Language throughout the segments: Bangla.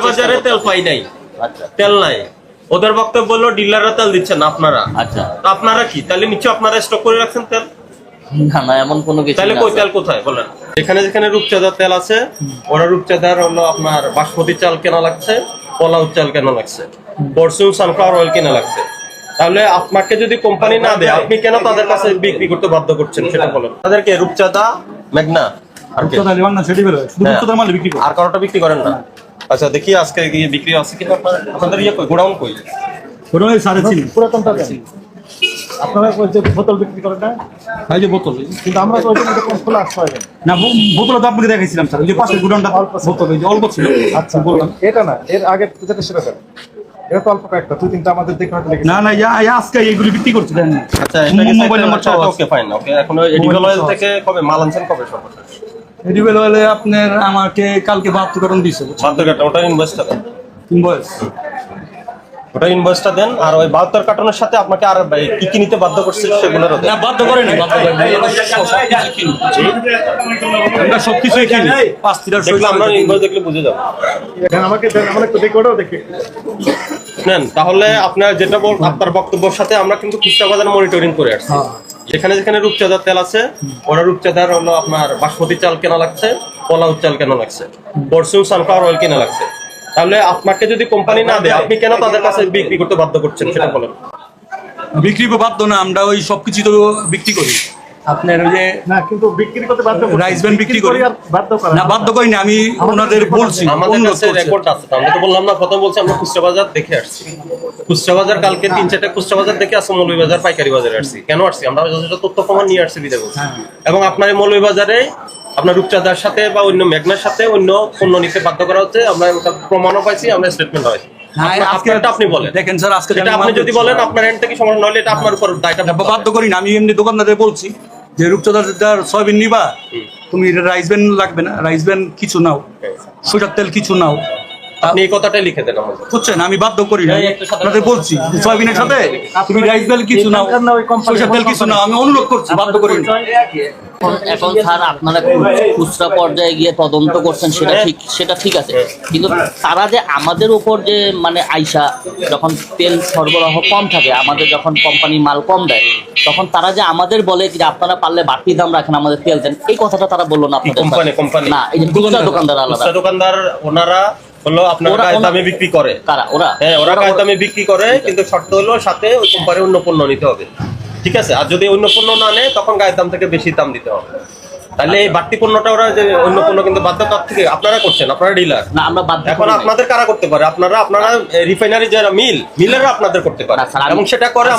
বাজারে তেল পাই নাই, তেল নাই। ওদের বক্তব্য বললো ডিলাররা তেল দিচ্ছেন না আপনারা। আচ্ছা, তো আপনারা কি তাহলে নিচে আপনারা স্টক করে রাখছেন তেল? না না এমন কোনো কিছু তাহলে না কই তেল কোথায় বলেন? যেখানে যেখানে রূপচাঁদার তেল আছে, ওরা রূপচাঁদার হলো আপনার বাসমতি চাল কেনা লাগছে, পোলাও চাল কেনা লাগছে, ফরচুন সানফ্লাওয়ার অয়েল কেনা লাগছে। তাহলে আপনাকে যদি কোম্পানি না দেয়, আপনি কেন তাদের কাছে বিক্রি করতে বাধ্য করছেন সেটা বলেন। তাদেরকে রূপচাঁদা, মেঘনা আর কি? আর কারোটা বিক্রি করেন না? আচ্ছা দেখি আজকে গিয়ে বিক্রি আছে কিনা। আপনাদের ইয়ে কই, গোডাউন কই? পুরাতনটা দেন। আপনারা ওই যে বোতল বিক্রি করেন না, এই যে বোতল, কিন্তু আমরা তো ওইটা মধ্যে খোলা আসতে হয় না বোতল তো আপনাকে দেখাইছিলাম স্যার, ওই যে পাশের গুডাউনটা বোতল ওই যে অল্প ছিল। আচ্ছা বললাম এটা না, এর আগে যেটা সেটা দেন। এটা তো অল্প কয়েকটা, দুই তিনটা আমাদের দেখে হয়তো লেগেছে। না না আজকে এইগুলি বিক্রি করছে দেন। আচ্ছা এটা কি মোবাইল নাম্বার? ওকে ফাইন, ওকে। এখন এডিবল অয়েল থেকে কবে মাল আনছেন, কবে সর্বশেষ? এডিবেল হলে আপনার আমাকে কালকে 72 কার্টন দিয়েছে। 72 কার্টন, ওটা ইনভয়েসটা দেন। ইনভয়েস ওটা ইনভয়েসটা দেন। আর ওই 72 কার্টনের সাথে আপনাকে আর কি কি নিতে বাধ্য করছে সেগুলোর না বাধ্য করে না, বাধ্য করে না, আমরা সবকিছুই কিনি। 5 লিটার দেখলে আমরা ইনভয়েস দেখলে বুঝে যাব। দেন আমাকে, দেন আমরা একটু দেখে ওটাও দেখি নেন তাহলে আপনার যেটা বল, আপনার বক্তব্যের সাথে আমরা কিন্তু খুচরা বাজার মনিটরিং করে আসছি। যেখানে যেখানে রূপচাঁদার তেল আছে, ওরা রূপচাঁদার হলো আপনার বাসমতি চাল কেনা লাগছে, পোলাও চাল কেনা লাগছে, ফরচুন সানফ্লাওয়ার অয়েল কেনা লাগছে। তাহলে আপনাকে যদি কোম্পানি না দেয়, আপনি কেন তাদের কাছে বিক্রি করতে বাধ্য করছেন সেটা বলেন। বিক্রি বাধ্য না, আমরা ওই সবকিছু তো বিক্রি করি। আপনার ওই যে না, কিন্তু বিক্রি করতে বাধ্য করি, রাইস ব্যান্ড বিক্রি করি আর বাধ্য করে না, বাধ্য করি না, আমি ওনাদের বলছি আমাদের কাছে রেকর্ড আছে। আমরা তো বললাম না, প্রথম বলছি আমরা খুচরা বাজার দেখে আসছি। খুচরা বাজার কালকে 3-4টা খুচরা বাজার দেখে আসছে, মৌলভীবাজার পাইকারি বাজারে আসছি। কেন আসছি? আমরা যথেষ্ট তথ্য প্রমাণ নিয়ে আসছি বিদায় বলছি। এবং আপনার এই মৌলভীবাজারে আপনার রূপচাঁদার সাথে বা অন্য মেঘনার সাথে অন্য পণ্য নিতে বাধ্য করা হচ্ছে। আমরা প্রমাণও পাইছি, আমরা স্টেটমেন্ট হয়েছি। আপনি বলেন, দেখেন স্যার, আজকে আপনি যদি বলেন আপনার এন্ড থেকে সমস্যা নইলে এটা আপনার উপর দায়টা। বাধ্য করি না, আমি এমনি দোকানদারে বলছি যে রূপচাঁদার সয়াবিন নিবা, তুমি রাইস ব্যান্ড লাগবে না, রাইস ব্যান্ড কিছু নাও, সরিষার তেল কিছু নাও। আপনি এই কথাটাই লিখে দেন আমাদের, বুঝছেন? আমি বাধ্য করি না, আপনাদের বলছি সয়াবিনের সাথে তুমি রাইস ব্যান্ড কিছু নাও, সরিষার তেল কিছু নাও। আমি অনুরোধ করছি, বাধ্য করি না। এখন স্যার আপনারা খুচরা পর্যায়ে গিয়ে তদন্ত করছেন, সেটা ঠিক আছে, কিন্তু তারা যে আমাদের উপর যে মানে আইসা যখন তেল সরবরাহ কম থাকে, আমাদের যখন কোম্পানি মাল কম দেয়, তখন তারা যে আমাদের বলে যে আপনারা পারলে বাড়তি দাম রাখেন, আমাদের তেল দেন, এই কথাটা তারা বললো না আপনাদের? কোম্পানি না, এই যে খুচরা দোকানদার আলাদা, দোকানদার ওনারা হলো আপনার গায়ের দামে বিক্রি করে। কারা? ওরা, হ্যাঁ, ওরা গায়ের দামে বিক্রি করে, কিন্তু শর্ত হলো সাথে ওই কোম্পানির অন্য পণ্য নিতে হবে। ঠিক আছে? আর যদি অন্য পণ্য না নেয়, তখন গায়ের দাম থেকে বেশি দাম দিতে হবে। তাহলে এই বাড়তি পণ্যটা ওরা যে অন্য পণ্য কিন্তু বাধ্যতার থেকে আপনারা করছেন, আপনারা ডিলার না আমরা বাধ্য। এখন আপনাদের কারা করতে পারে? আপনারা রিফাইনারি যারা মিলেরা আপনাদের করতে পারে, এবং সেটা করে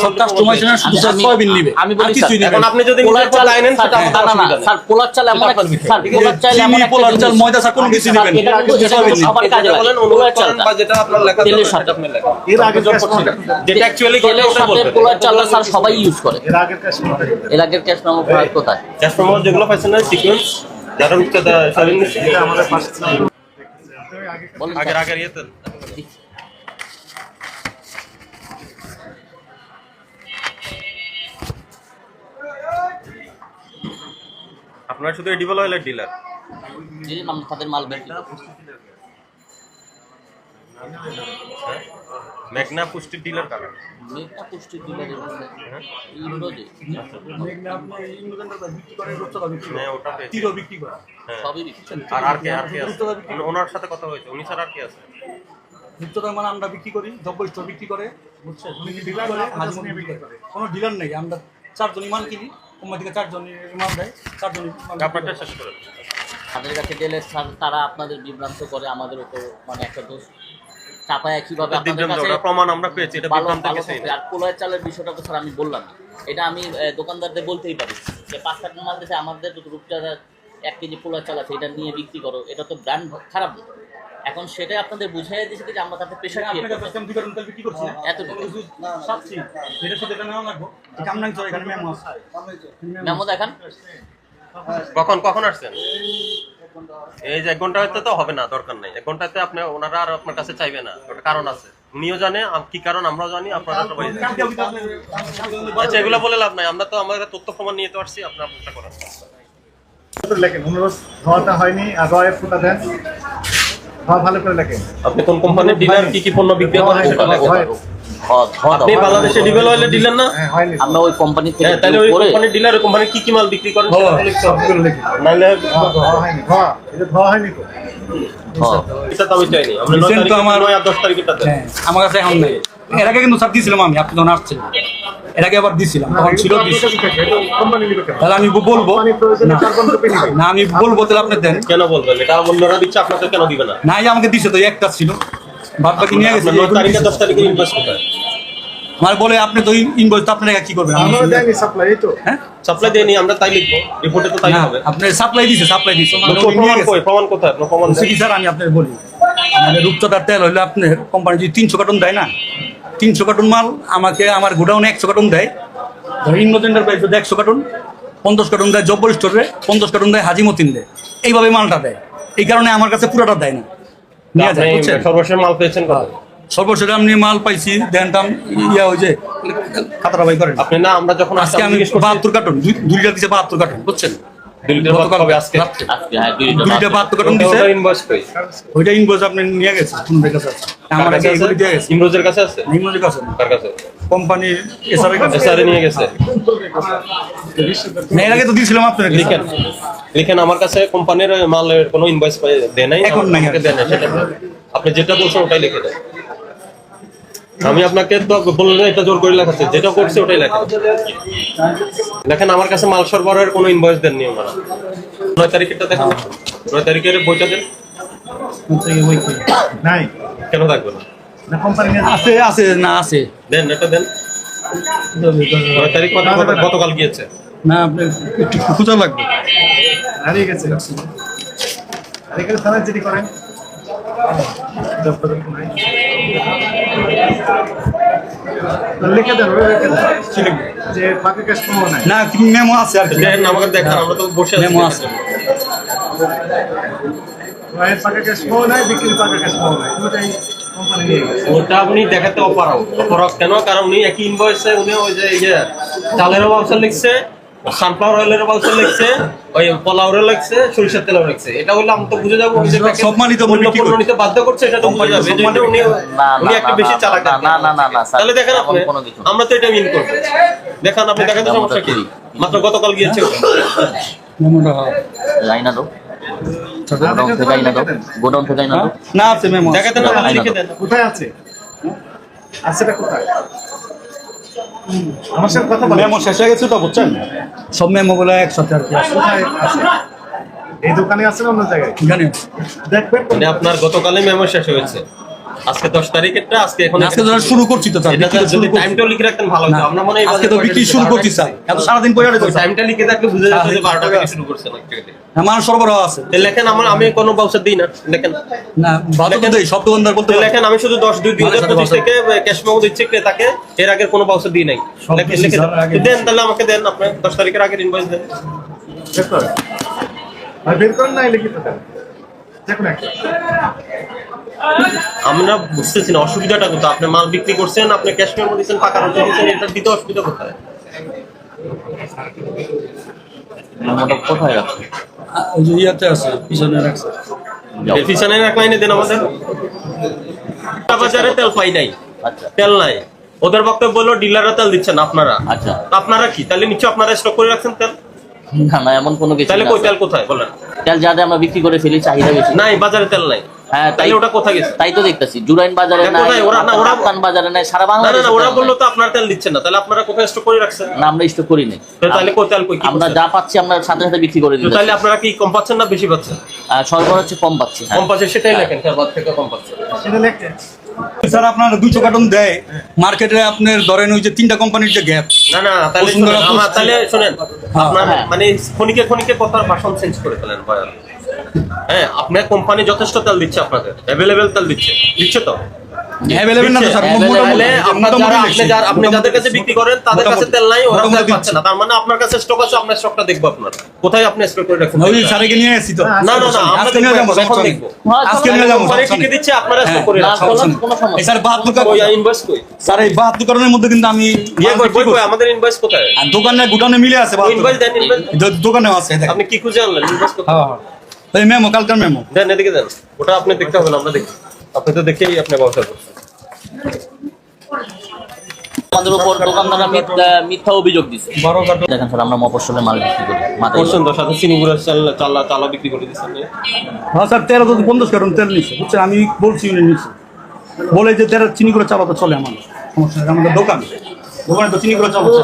সব কাস্টমার শুধু সয়াবিন নিবে। আমি বলি এখন আপনি যদি পোলার চাল নেন সেটা আপনার অসুবিধা নেই। স্যার পোলার চাল এমন স্যার পোলার চাল চিনি, পোলার চাল, ময়দা চাল কোনো কিছু নেবেন, সবার কাজে লাগে। বলেন অনুরোধ করেন বা যেটা আপনার লেখা তেলের সাথে আপনি লেখেন। এর আগে যেটা অ্যাকচুয়ালি তেলের সাথে পোলার চালটা স্যার সবাই ইউজ করে। এর আগের কাজ এর আগের ক্যাশ মেমো ফাইল কোথায়? ক্যাশ মেমো যেগুলো পাইছেন না সিকোয়েন্স, যারা উচ্চতা সয়াবিন নিচ্ছে, এটা আমাদের পাশে বলেন আগের ইয়েতে আপনারা শুধু এডিবল অয়েলের ডিলার। যিনি নাম তাদের মাল বের মেঘনা পুষ্টির ডিলার কারা? মেঘনা পুষ্টি ডিলারের ইন্দ্রজি হ্যাঁ, ওটা পেয়েছি। তিরো বিক্রি করে। হ্যাঁ। সবই বিক্রি। আর কে আছে? ওনার সাথে কথা হয়েছে, উনি ছাড়া আর কে আছে? রূপচাঁদার মানে আমরা বিক্রি করি, দ্রব্য স্টোর বিক্রি করে, বুঝছেন? ডিলার করে, মাঝে মধ্যে বিক্রি করে। কোনো ডিলার নেই, আমরা 4 জন ইমান কিনি, কোম্পানি থেকে 4 জন ইমান দেয়, 4 জন আপনারটা শেষ করে তাদের কাছে গেলে স্যার তারা আপনাদের বিভ্রান্ত করে, আমাদের উপর মানে একটা দোষ চাপায় কিভাবে আপনাদের কাছে প্রমাণ আমরা পেয়েছি, এটা ভালো বিভ্রান্ত ভালো কিছু থাকে। আর পোলার চালের বিষয়টা তো স্যার আমি বললাম, এটা আমি দোকানদারদের বলতেই পারি যে 5 টাকা মাল দিতে আমাদের রূপচাঁদা 1 কেজি পোলার চাল আছে, এটা নিয়ে বিক্রি করো, এটা তো ব্র্যান্ড খারাপ না। এখন সেটাই আপনাদের বুঝাই দিয়েছে যে আমরা তাতে প্রেশার ক্রিয়েট করব। বিক্রি করছি না এত সাচ্ছি এটার সাথে এটা নাও লাগবো, কামনাং চলে এখানে মেমো আছে, মেমো দেখান। কখন আসছেন? এই যে 1 ঘন্টা হইতে তো হবে না, দরকার নাই। 1 ঘন্টাতে আপনি ওনারা আর আপনার কাছে চাইবে না, ওটা কারণ আছে, উনিও জানে কি কারণ, আমরাও জানি, আপনারা সবাই জানেন। আচ্ছা, এগুলো বলে লাভ নাই, আমরা তো আমাদের তথ্য প্রমাণ নিয়ে তো আসছি, আপনি আপনারটা করেন। লেখেন অনুরোধ হওয়াটা হয়নি, আর রয়ের ফুটা দেন। হ্যাঁ ভালো করে লেখেন। আপনি কোন কোম্পানির ডিলার, কি কি পণ্য বিক্রি করেন সেটা লেখেন। আপনি বাংলাদেশে ডিবেল অয়েলের ডিলার না? হ্যাঁ হয়নি। আমরা ওই কোম্পানি থেকে হ্যাঁ, তাহলে ওই করে কোম্পানির ডিলার, ওই কোম্পানির কি কি মাল বিক্রি করেন সেটা তো লিখতে হবে। সবগুলো লিখে। নাহলে ধোয়া হয়নি, ধোয়া। এটা ধোয়া হয়নি তো? হ্যাঁ। এটা তো আমি চাইনি। আমরা 9 Recent তো তারিখে, আমার- 9 আর 10 তারিখেটা দেন। হ্যাঁ আমার কাছে এখন নেই। এর আগে কিন্তু স্যার দিয়েছিলাম আমি, আপনি যখন আসছেন এর আগে আবার দিয়েছিলাম, তখন ছিল দিয়েছি। কোম্পানি লিখে কেন? তাহলে আমি বলবো কোম্পানি প্রয়োজনে না। 4-5 কপি নিবে। না আমি বলবো তাহলে আপনি দেন। কেন বলবেন? এটা অন্যরা দিচ্ছে, আপনাদের কেন দিবে না? না এই যে আমাকে দিছে তো, এই একটা ছিল, বাদ বাকি নিয়ে গেছে। আপনার 9 তারিখে 10 তারিখে ইনভয়েস কোথায়? আমার বলে আপনি তো ইনভয়েস তো আপনারা কি করবেন? আমি আমরা দেয়নি সাপ্লাই, এই তো। হ্যাঁ সাপ্লাই দেয়নি, আমরা তাই লিখবো, রিপোর্টে তো তাই না, হবে। আপনি সাপ্লাই দিছে প্রমাণ কই? প্রমাণ কোথায়? আপনার প্রমাণ বলছে দেন। কি স্যার, আমি আপনার বলি, আমাদের রূপচর্চার তেল হইলে আপনার কোম্পানি যদি 300 কার্টন দেয় না, 300 কার্টন মাল আমাকে আমার গোডাউনে 100 কার্টন দেয়, ধর ইন্ডোজেন্ডার প্রাইস 100 কার্টন, 50 কার্টন দেয় জব্বল স্টোরে, 50 কার্টন দেয় হাজি মতিন দেয়, এইভাবে মালটা দেয়। এই কারণে আমার কাছে পুরোটা দেয় না, নিয়ে যায়, আপনি বুঝছেন? সর্বশেষ মাল পেয়েছেন কত? সর্বশেষ আমি মাল পাইছি দেনটাম ইয়া ওই যে খাতারা বাই করেন। আপনি না, আমরা যখন আজকে আমি 72 কার্টন, 2 লিটার দিছে 72 কার্টন, বুঝছেন? গতকাল হবে আজকে। রাত্রে। আজকে হ্যাঁ 2 2 লিটার লিটার 72 কার্টন দিছে, ইনভয়েস কই? ওইটা ইনভয়েস আপনি নিয়ে গেছে, কোন কাছে আছে? আমার কাছে এগুলি দিয়ে গেছে, ইমরোজের কাছে আছে? নিম্নের কাছে না। কার কাছে? কোম্পানির এসআরের কাছে। এসআরে নিয়ে গেছে। না, এর আগে তো দিয়েছিলাম আপনার লিখেন, লিখেন আমার কাছে কোম্পানির মালের কোনো ইনভয়েস দেয় নাই, এখন নাই। আমাকে দেন না, সেটা বলেন। আপনি যেটা বলছেন ওটাই লিখে দেন। আমি আপনাকে তো বললেন এটা জোর করে লেখাচ্ছে, যেটা করছে ওটাই লেখেন। লেখেন আমার কাছে মাল সরবরাহের কোনো ইনভয়েস দেননি ওনারা। 9 তারিখেরটা দেখেন, 9 তারিখের বইটা দেন। নাই। কেন থাকবে না? না কোম্পানি নিয়ে আছে আছে না আছে দেন, এটা দেন। 9 তারিখ মানে গতকাল গিয়েছে। না, আপনি একটু খুঁজা লাগবে। হারিয়ে গেছে। আর এখানে থানায় জিডি করেন। দপ্তরে নাই। লিখে দেন, ওরা লিখে দেন। কি লিখবে? যে ফাঁকা ক্যাশ পাবো নাই। না, কি মেমো আছে আর কি? দেন আমাকে দেখান, আমরা তো বসে আছি। মেমো আছে। ওয়ের ফাঁকা ক্যাশ পাবো নাই, বিক্রির ফাঁকা ক্যাশ পাবো নাই। দুটাই কোম্পানি নিয়ে গেছে। ওটা আপনি দেখাতে অপারগ। অপারগ কেন? কারণ উনি একই ইনভয়েসে উনি ওই যে এই যে চালেরও বাউচার লিখছে, সানফ্লাওয়ার অয়েলের বাউচার লিখছে, ওই পোলাওরের লিখছে, সরিষার তেলও লিখছে। এটা হলে আমি তো বুঝে যাবো উনি যে সব মালই তো অন্য বিক্রি পণ্য করে। নিতে বাধ্য করছে, এটা তো বুঝে যাবে। এই জন্য উনি না, উনি না, একটু না, বেশি না, চালাক। না, না, না, না, না, স্যার, তাহলে দেখেন এমন আপনি, কোনো কিছু না। আমরা তো এটা মিন করবো। দেখান আপনি, দেখাতে সমস্যা কি? মাত্র গতকাল গিয়েছে ওটা। মেমোটা আইনা দাও, গোডাউন থেকে আইনা দাও, গোডাউন থেকে আইনা দাও। না আছে মেমো। দেখাতে না বলে লিখে দেন। কোথায় আছে? আছেটা কোথায়? আমার সাথে কথা বলেন। মেমো শেষ হয়ে গেছে তো, বুঝছেন? সব মেমো গুলো একসাথে আর কি আছে। কোথায় আছে? এই দোকানে আছে না অন্য জায়গায়? জানি দেখবেন। মানে আপনার গতকালে মেমো শেষ হয়েছে, আজকে 10 তারিখেরটা, আজকে এখন আজকে ধর শুরু করছি তো স্যার, এটা বিক্রি তো যদি শুরু করছি। টাইমটাও লিখে রাখতেন ভালো হতো। না, আমরা মনে হয় আজকে তো বিক্রি শুরু করছি স্যার, এত সারাদিন পরে ওই টাইমটা লিখে থাকলে বুঝে যেত যে 12টা থেকে শুরু করছেন actually। আমার সরবরাহ আছে। লেখেন আমি কোনো বাউচার দিই না, লেখেন। না বাদ তো দেই, সব দোকানদার বলতে পারে। লেখেন আমি শুধু 10/2/2025 থেকে ক্যাশ মেমো দিচ্ছি ক্রেতাকে, এর আগের কোনো বাউচার দিই নাই। সব লেখেন, দিছি লিখে স্যার, আগে দেন, তাহলে আমাকে দেন, আপনি 10 তারিখের আগের ইনভয়েস দেন। বের করেন। ভাই বের করেন না, লিখিত দেন। দেখুন একটা। আমরা বুঝতেছি না অসুবিধাটা কোথায়। আপনি মাল বিক্রি করছেন, আপনি ক্যাশ মেমো দিচ্ছেন, টাকা রোজা দিচ্ছেন, এটা দিতে অসুবিধা কোথায়? মেমোটা কোথায় রাখছো? ওই যে ইয়াতে আছে, পিছনে রাখছে। যাও। পিছনে এক লাইনে দেন আমাদের। বাজারে তেল পাই নাই, আচ্ছা তেল নাই। ওদের বক্তব্য বললো ডিলাররা তেল দিচ্ছেন আপনারা। আচ্ছা। তো আপনারা কি তাহলে নিশ্চয় আপনারা স্টক করে রাখছেন তেল? না না, এমন কোনো কিছু তাহলে না, কই স্যার। তেল কোথায় বলেন? তেল যাতে আমরা বিক্রি করে ফেলি, চাহিদা বেশি। নাই, বাজারে তেল নাই। হ্যাঁ তাই, তাহলে ওটা কোথায় গেছে? তাই তো দেখতেছি জুরাইন বাজারে এটা নাই, কোথায়? ওরা আফগান বাজারে নাই, সারা না না বাংলাদেশে না, ওরা তেল বললো নাই। তো আপনার তেল দিচ্ছেন না, তাহলে আপনারা কোথায় স্টক করে রাখছেন? না, আমরা স্টক করি নাই। তো তাহলে কই তেল কই কি আমরা করছেন? যা পাচ্ছি আমরা সাথে সাথে বিক্রি করে তো দিচ্ছি। তাহলে আপনারা কি কম পাচ্ছেন না বেশি পাচ্ছেন? সরবরাহ হচ্ছে কম পাচ্ছি। হ্যাঁ। কম পাচ্ছেন সেটাই লেখেন, সর্বাদ থেকে কম পাচ্ছেন। সেটা লেখেন। স্যার আপনার 200 কার্টন দেয় মার্কেটে, আপনার ধরেন ওই যে 3টা কোম্পানির যে গ্যাপ। না না, তাহলে বসুন্ধরা শুনেন, আমার তাহলে শুনেন, আপনার হ্যাঁ। মানে ক্ষণিকে ক্ষণিকে কথার ভাষণ চেঞ্জ করে ফেলেন বয়ান। হ্যাঁ, আপনার কোম্পানি যথেষ্ট তেল দিচ্ছে, আপনাদের অ্যাভেলেবেল তেল দিচ্ছে তো? অ্যাভেলেবল না তো স্যার, Available তাহলে মোটামুটি আপনি যাদের কাছে বিক্রি করেন তাদের কাছে মোটামুটি। তেল নাই, ওরা তেল মোটামুটি পাচ্ছে না। তার মানে আপনার কাছে স্টক আছে, আপনার স্টকটা দেখবো। আপনার কোথায় আপনি স্টক করে রাখছেন? ওই স্যারকে নিয়ে আসছি তো। না না না, আমরা আজকে নিয়ে দেখবো, যাবো, এখন সমস্যা নেই। দেখবো। আজকে নিয়ে যাবো, কোম্পানি সমস্যা ঠিকই নেই। দিচ্ছে, আপনারা স্টক করে না, রাখছেন। কোনো- কোনো সমস্যা এই স্যার 72 কার্টন, ওই ইনভয়েস কই? স্যার এই 72 কার্টনের মধ্যে কিন্তু আমি ইয়ে মাল কই, বিক্রি কই, করছি। আমাদের ইনভয়েস কোথায়? আর দোকানে গুডাউনে মিলে আছে ইনভয়েস দেন, ইনভয়েস। দোকানে আছে দেখেন। আপনি কি খুঁজে আনলেন? ইনভয়েস কোথায়? হ্যাঁ হ্যাঁ। এই মেমো, কালকার মেমো। দেন এদিকে দেন, ওটা আপনি দেখতে হবে না, আমরা দেখি। আপনি তো দেখেই আপনি ব্যবসা করছেন। আমাদের উপর দোকানদাররা মিথ্যা অভিযোগ দিচ্ছে। 12 কার্টন দেখেন স্যার, আমরা মফস্বলের মাল বিক্রি করি মাথায়। করছেন তো, সাথে চিনি গুঁড়া চালা বিক্রি করে দিচ্ছেন। হ্যাঁ স্যার, 13 তো 50 কার্টন তেল নিচ্ছে, বুঝছেন? আমি বলছি উনি নিচ্ছে, বলে যে 13 চিনি করে চালাতে চলে আমার সমস্যা নেই, আমাদের দোকানে তো চিনি করে চালাচ্ছে।